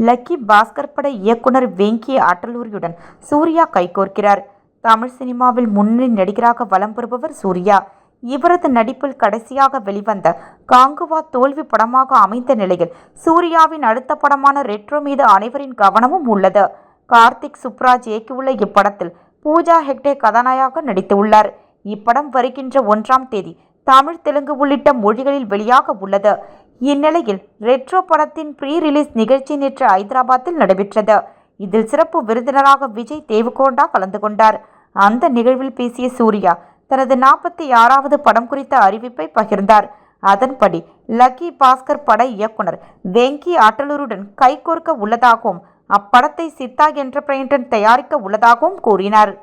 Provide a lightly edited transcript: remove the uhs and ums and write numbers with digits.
Lucky Bhaskar பட இயக்குனர் வெங்கி அட்டலூரியுடன் சூர்யா கைகோர்க்கிறார். தமிழ் சினிமாவில் முன்னணி நடிகராக வலம் பெறுபவர் சூர்யா. இவரது நடிப்பில் கடைசியாக வெளிவந்த காங்குவா தோல்வி படமாக அமைந்த நிலையில் சூர்யாவின் அடுத்த படமான ரெட்ரோ மீது அனைவரின் கவனமும் உள்ளது. கார்த்திக் சுப்ராஜ் இயக்கியுள்ள இப்படத்தில் பூஜா ஹெக்டே கதாநாயகமாக நடித்துள்ளார். இப்படம் வருகின்ற 1ஆம் தேதி தமிழ், தெலுங்கு உள்ளிட்ட மொழிகளில் வெளியாக உள்ளது. இந்நிலையில் ரெட்ரோ படத்தின் ப்ரீ ரிலீஸ் நிகழ்ச்சி நேற்று ஐதராபாத்தில் நடைபெற்றது. இதில் சிறப்பு விருந்தினராக விஜய் தேவகோண்டா கலந்து கொண்டார். அந்த நிகழ்வில் பேசிய சூர்யா தனது 46வது படம் குறித்த அறிவிப்பை பகிர்ந்தார். அதன்படி லக்கி பாஸ்கர் பட இயக்குனர் வெங்கி அட்டலூருடன் கைகோர்க்க உள்ளதாகவும் அப்படத்தை சித்தா என்டர்பிரைசஸ் தயாரிக்க உள்ளதாகவும் கூறினார்.